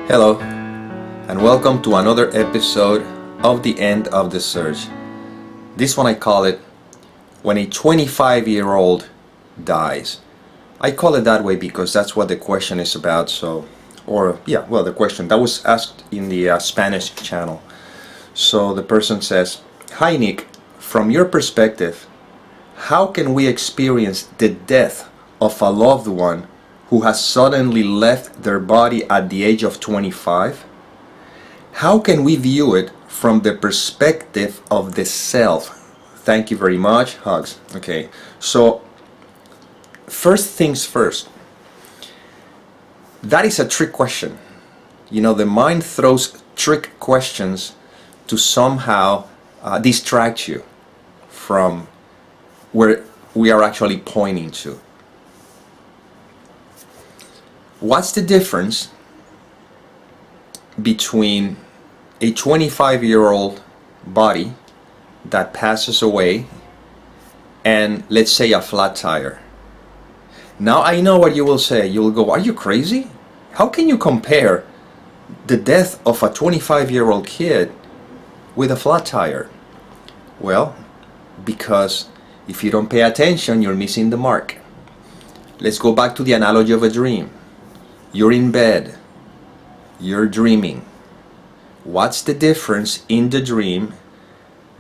Hello, and welcome to another episode of The End of the Search. This one I call it When a 25-year-old Dies. I call it that way because that's what the question is about. The question that was asked in the Spanish channel. So the person says, "Hi Nick, from your perspective, how can we experience the death of a loved one who has suddenly left their body at the age of 25? How can we view it from the perspective of the self? Thank you very much. Hugs." Okay, so first things first. That is a trick question. You know, the mind throws trick questions to somehow distract you from where we are actually pointing to. What's the difference between a 25-year-old body that passes away and, let's say, a flat tire? Now I know what you will say. You will go, "Are you crazy? How can you compare the death of a 25-year-old kid with a flat tire?" Well, because if you don't pay attention, you're missing the mark. Let's go back to the analogy of a dream. You're in bed, you're dreaming. What's the difference in the dream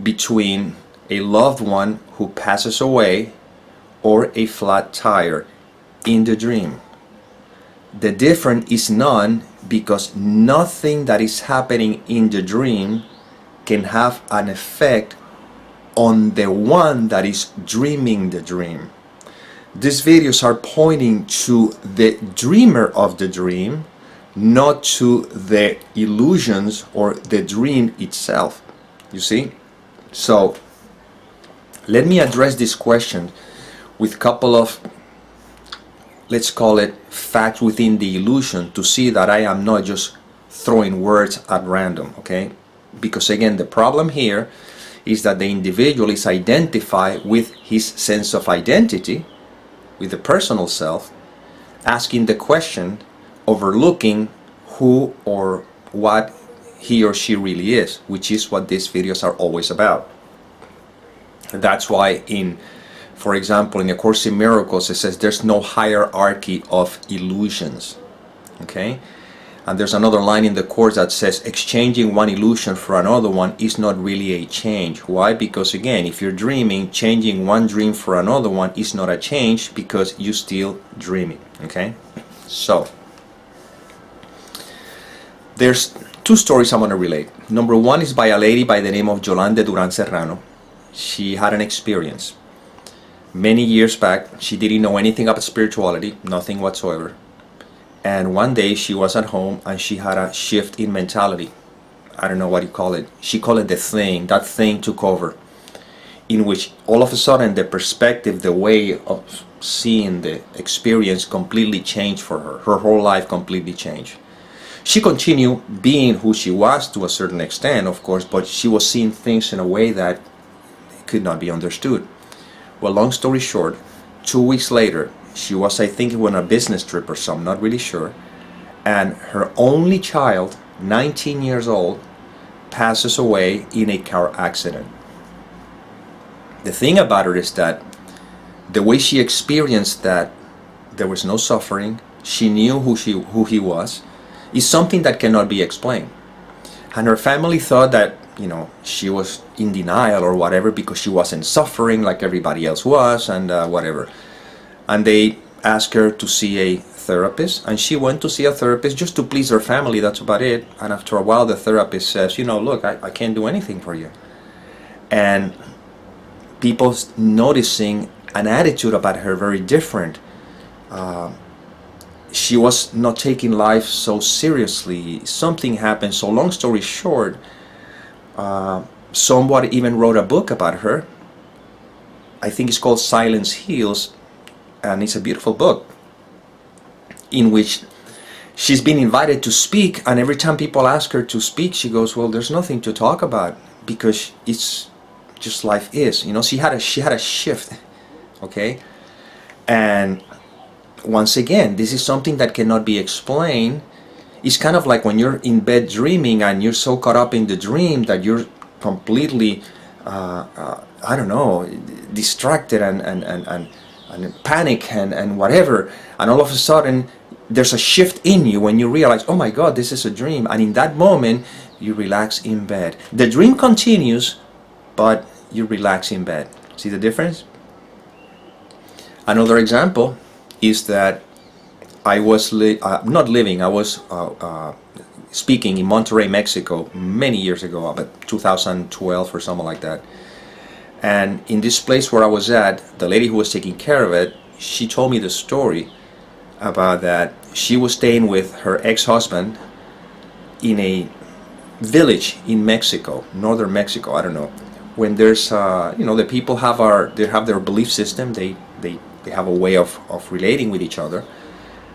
between a loved one who passes away or a flat tire in the dream? The difference is none, because nothing that is happening in the dream can have an effect on the one that is dreaming the dream. These videos are pointing to the dreamer of the dream, not to the illusions or the dream itself. You see? So let me address this question with a couple of, let's call it, facts within the illusion, to see that I am not just throwing words at random, okay? Because again, the problem here is that the individual is identified with his sense of identity, with the personal self, asking the question, overlooking who or what he or she really is, which is what these videos are always about. That's why for example, in A Course in Miracles, it says there's no hierarchy of illusions, okay? And there's another line in the Course that says exchanging one illusion for another one is not really a change. Why? Because again, if you're dreaming, changing one dream for another one is not a change, because you're still dreaming, okay? So there's two stories I want to relate. Number one is by a lady by the name of Yolanda Duran Serrano. She had an experience many years back. She didn't know anything about spirituality, nothing whatsoever. And one day she was at home and she had a shift in mentality. I don't know what you call it. She called it the thing. That thing took over, in which all of a sudden the perspective, the way of seeing the experience completely changed for her. Her whole life completely changed. She continued being who she was to a certain extent, of course, but she was seeing things in a way that could not be understood. Well, long story short, 2 weeks later, she was, I think, on a business trip or something, not really sure, and her only child, 19 years old, passes away in a car accident. The thing about it is that the way she experienced that there was no suffering, she knew who he was, is something that cannot be explained. And her family thought that, you know, she was in denial or whatever because she wasn't suffering like everybody else was, and whatever. And they asked her to see a therapist, and she went to see a therapist just to please her family. That's about it. And after a while, the therapist says, "You know, look, I can't do anything for you." And people noticing an attitude about her very different. She was not taking life so seriously. Something happened. So long story short, someone even wrote a book about her. I think it's called Silence Heals. And it's a beautiful book in which she's been invited to speak, and every time people ask her to speak, she goes, "Well, there's nothing to talk about, because it's just life is." You know, she had a shift, okay? And once again, this is something that cannot be explained, It's kind of like when you're in bed dreaming and you're so caught up in the dream that you're completely, I don't know, distracted and panic and whatever. And all of a sudden, there's a shift in you when you realize, oh my God, this is a dream. And in that moment, you relax in bed. The dream continues, but you relax in bed. See the difference? Another example is that I was not living, I was speaking in Monterrey, Mexico many years ago, about 2012 or something like that. And in this place where I was at, the lady who was taking care of it, she told me the story about that she was staying with her ex-husband in a village in Mexico, northern Mexico, I don't know. When there's, the people have their belief system, they have a way of relating with each other,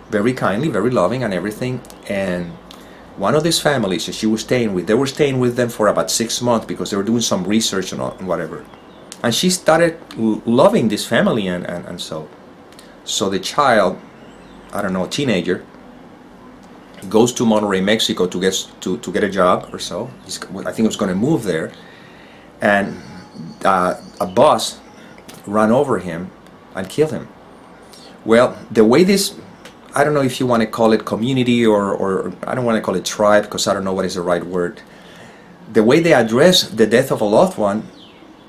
very kindly, very loving and everything. And one of these families that she was staying with, they were staying with them for about 6 months because they were doing some research and whatever. And she started loving this family and so the child, I don't know, a teenager, goes to Monterrey, Mexico to get a job or so. I think he was going to move there. And a bus ran over him and killed him. Well, the way this, I don't know if you want to call it community or I don't want to call it tribe because I don't know what is the right word. The way they address the death of a loved one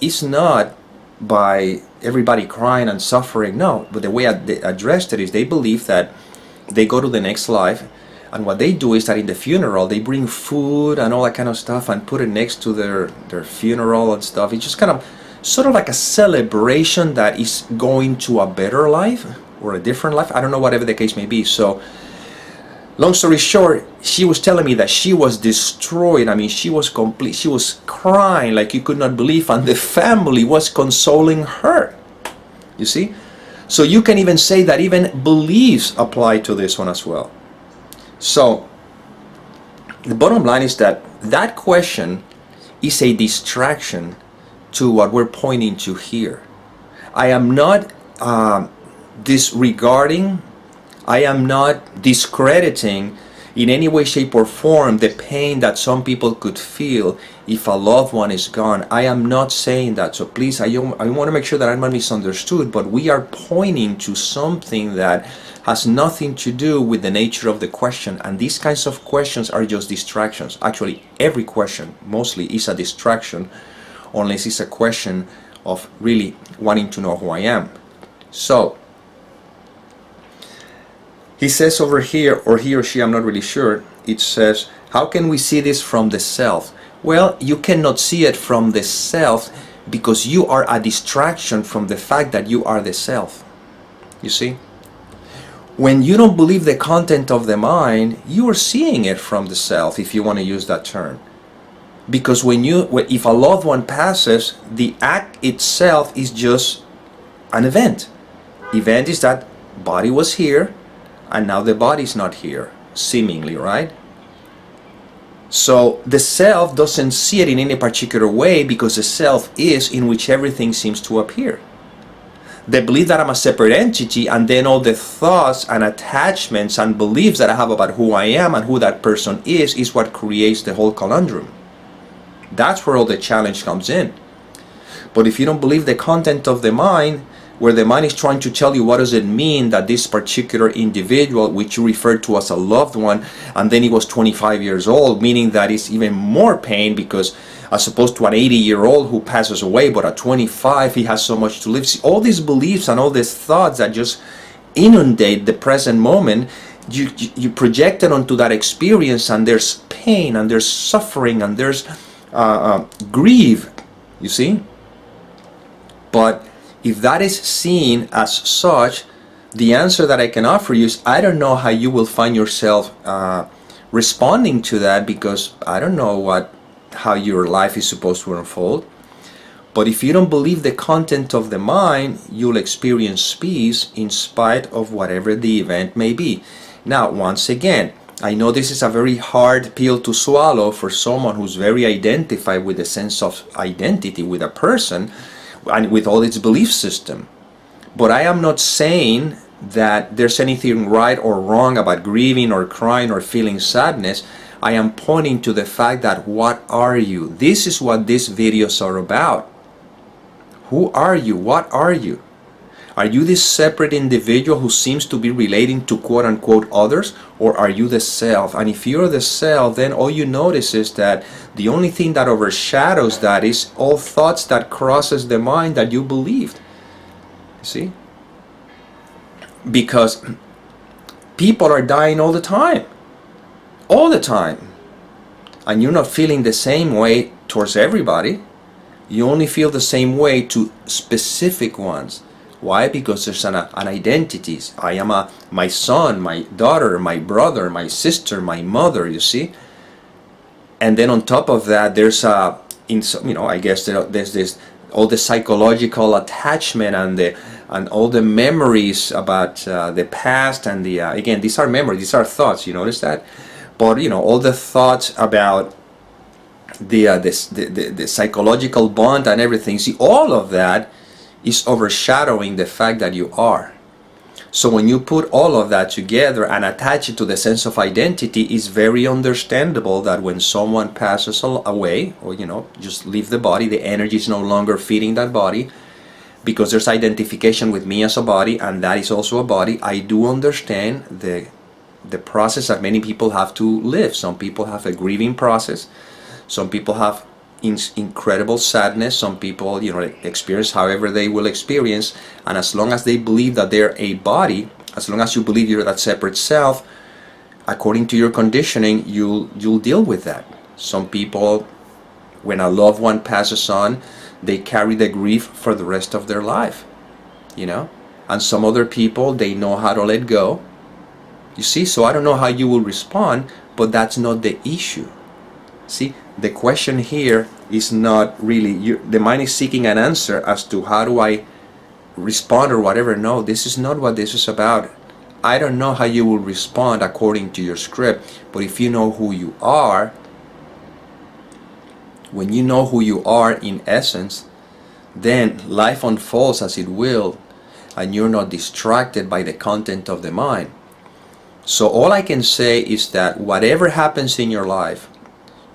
is not by everybody crying and suffering, no, but the way they addressed it is they believe that they go to the next life, and what they do is that in the funeral they bring food and all that kind of stuff and put it next to their funeral and stuff. It's just kind of sort of like a celebration that is going to a better life or a different life. I don't know, whatever the case may be. So long story short, she was telling me that she was destroyed. I mean, she was complete. She was crying like you could not believe, and the family was consoling her. You see? So you can even say that even beliefs apply to this one as well. So the bottom line is that that question is a distraction to what we're pointing to here. I am not disregarding, I am not discrediting in any way, shape or form the pain that some people could feel if a loved one is gone. I am not saying that. So please, I want to make sure that I'm not misunderstood, but we are pointing to something that has nothing to do with the nature of the question. And these kinds of questions are just distractions. Actually, every question mostly is a distraction, unless it's a question of really wanting to know who I am. So he says over here, or he or she, I'm not really sure, it says, how can we see this from the self? Well, you cannot see it from the self because you are a distraction from the fact that you are the self. You see? When you don't believe the content of the mind, you are seeing it from the self, if you want to use that term. Because if a loved one passes, the act itself is just an event. Event is that body was here, and now the body's not here, seemingly, right? So the self doesn't see it in any particular way because the self is in which everything seems to appear. They believe that I'm a separate entity, and then all the thoughts and attachments and beliefs that I have about who I am and who that person is what creates the whole conundrum. That's where all the challenge comes in. But if you don't believe the content of the mind, where the mind is trying to tell you what does it mean that this particular individual, which you refer to as a loved one, and then he was 25 years old, meaning that it's even more pain because as opposed to an 80-year-old who passes away, but at 25 he has so much to live. See, all these beliefs and all these thoughts that just inundate the present moment, you project it onto that experience, and there's pain and there's suffering and there's grief, you see? But if that is seen as such, the answer that I can offer you is I don't know how you will find yourself responding to that, because I don't know how your life is supposed to unfold. But if you don't believe the content of the mind, you'll experience peace in spite of whatever the event may be. Now, once again, I know this is a very hard pill to swallow for someone who's very identified with the sense of identity with a person and with all its belief system. But I am not saying that there's anything right or wrong about grieving or crying or feeling sadness. I am pointing to the fact that what are you? This is what these videos are about. Who are you? What are you? Are you this separate individual who seems to be relating to quote-unquote others, or are you the self? And if you're the self, then all you notice is that the only thing that overshadows that is all thoughts that crosses the mind that you believed. You see? Because people are dying all the time. All the time. And you're not feeling the same way towards everybody. You only feel the same way to specific ones. Why? Because there's an identity. I am my son, my daughter, my brother, my sister, my mother, you see? And then on top of that, there's I guess there's this all the psychological attachment and all the memories about the past and the again, these are memories, these are thoughts, you notice that? But all the thoughts about the psychological bond and everything. See, all of that is overshadowing the fact that you are. So when you put all of that together and attach it to the sense of identity, it's very understandable that when someone passes away, or just leave the body, the energy is no longer feeding that body, because there's identification with me as a body, and that is also a body. I do understand the process that many people have to live. Some people have a grieving process. Some people have incredible sadness. Some people experience however they will experience, and as long as they believe that they're a body, as long as you believe you're that separate self, according to your conditioning, you'll deal with that. Some people, when a loved one passes on, they carry the grief for the rest of their life, and some other people, they know how to let go, you see. So I don't know how you will respond, but that's not the issue. See, the question here is not really, the mind is seeking an answer as to how do I respond or whatever. No, this is not what this is about. I don't know how you will respond according to your script, but if you know who you are, when you know who you are in essence, then life unfolds as it will, and you're not distracted by the content of the mind. So all I can say is that whatever happens in your life,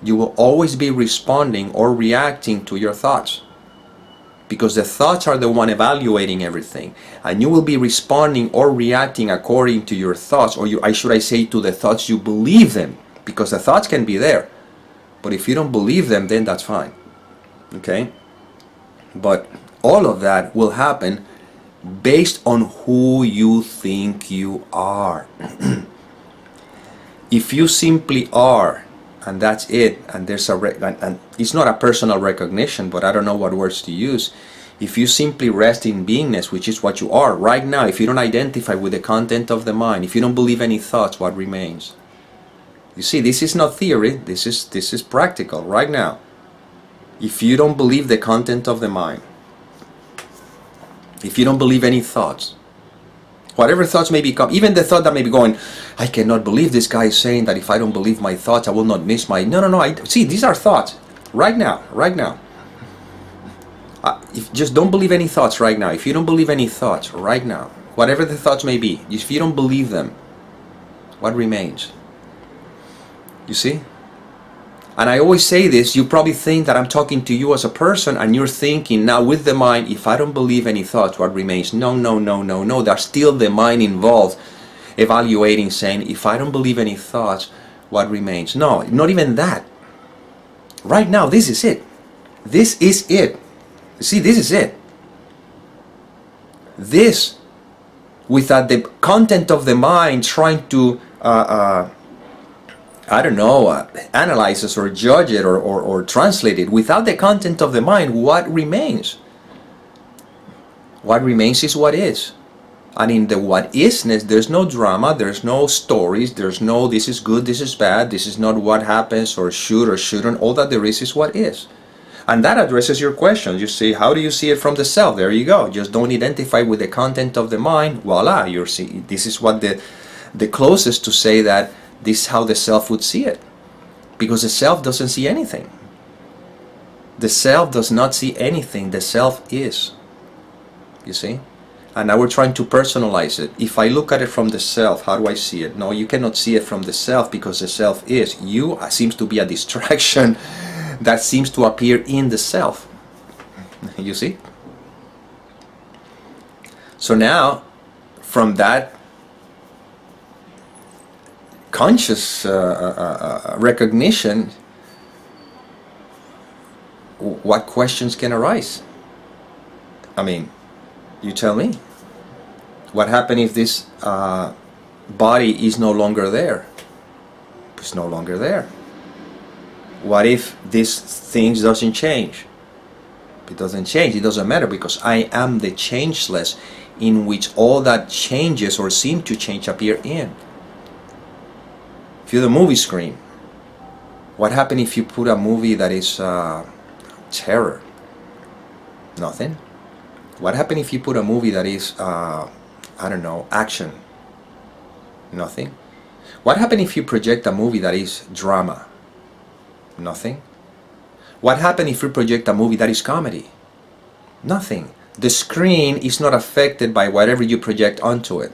you will always be responding or reacting to your thoughts, because the thoughts are the one evaluating everything, and you will be responding or reacting according to your thoughts, or should I say to the thoughts you believe them, because the thoughts can be there, but if you don't believe them, then that's fine. Okay? But all of that will happen based on who you think you are. If you simply are, and that's it, and there's and it's not a personal recognition, but I don't know what words to use. If you simply rest in beingness, which is what you are right now, if you don't identify with the content of the mind, if you don't believe any thoughts, what remains? You see, this is not theory, this is practical right now. If you don't believe the content of the mind, if you don't believe any thoughts, whatever thoughts may become, even the thought that may be going, I cannot believe this guy is saying that if I don't believe my thoughts, I will not miss my... No. See, these are thoughts. Right now. Just don't believe any thoughts right now. If you don't believe any thoughts right now, whatever the thoughts may be, if you don't believe them, what remains? You see? And I always say this, you probably think that I'm talking to you as a person, and you're thinking now with the mind, if I don't believe any thoughts, what remains? No. There's still the mind involved, evaluating, saying, if I don't believe any thoughts, what remains? No, not even that. Right now, this is it. This is it. See, this is it. This, without the content of the mind trying to analyze it or judge it or translate it, without the content of the mind, what remains? What remains is what is. And in the what isness, there's no drama, there's no stories, there's no this is good, this is bad, this is not what happens or should or shouldn't. All that there is what is. And that addresses your question. You see, how do you see it from the self? There you go. Just don't identify with the content of the mind. Voila, you're seeing. This is what the closest to say that this is how the self would see it. Because the self doesn't see anything. The self does not see anything. The self is. You see? And now we're trying to personalize it. If I look at it from the self, how do I see it? No, you cannot see it from the self, because the self is you. Seems to be a distraction that seems to appear in the self. You see? So now, from that conscious recognition, what questions can arise? I mean, you tell me. What happens if this body is no longer there? It's no longer there. What if this thing doesn't change? It doesn't change. It doesn't matter, because I am the changeless, in which all that changes or seem to change appear in. If you're the movie screen, what happens if you put a movie that is terror? Nothing. What happens if you put a movie that is I don't know, action? Nothing. What happens if you project a movie that is drama? Nothing. What happens if you project a movie that is comedy? Nothing. The screen is not affected by whatever you project onto it.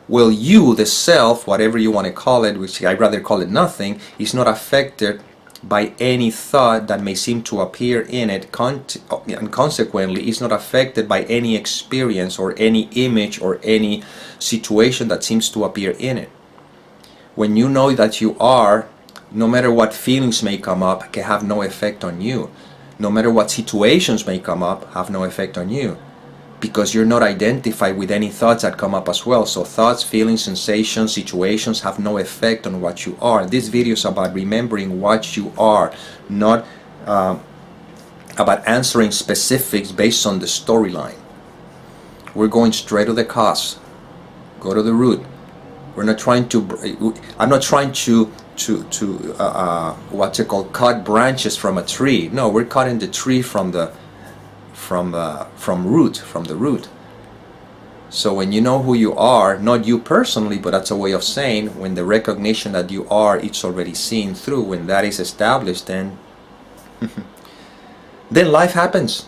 Well, you, the self, whatever you want to call it, which I'd rather call it nothing, is not affected by any thought that may seem to appear in it, and consequently is not affected by any experience or any image or any situation that seems to appear in it. When you know that you are, no matter what feelings may come up, can have no effect on you. No matter what situations may come up, have no effect on you, because you're not identified with any thoughts that come up as well. So thoughts, feelings, sensations, situations have no effect on what you are. This video is about remembering what you are, not about answering specifics based on the storyline. We're going straight to the cause. Go to the root. We're not trying to, I'm not trying to what's it called, cut branches from a tree. No, we're cutting the tree from the root. So when you know who you are, not you personally, but that's a way of saying, when the recognition that you are, it's already seen through, when that is established, then then life happens.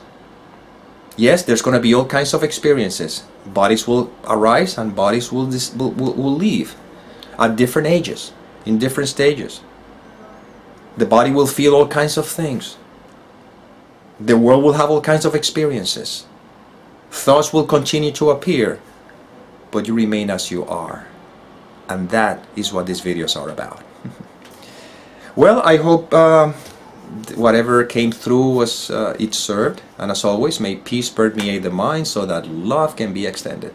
Yes, there's going to be all kinds of experiences. Bodies will arise and bodies will leave at different ages, in different stages. The body will feel all kinds of things. The world will have all kinds of experiences. Thoughts will continue to appear, but you remain as you are. And that is what these videos are about. Well, I hope whatever came through was it served. And as always, may peace permeate the mind so that love can be extended.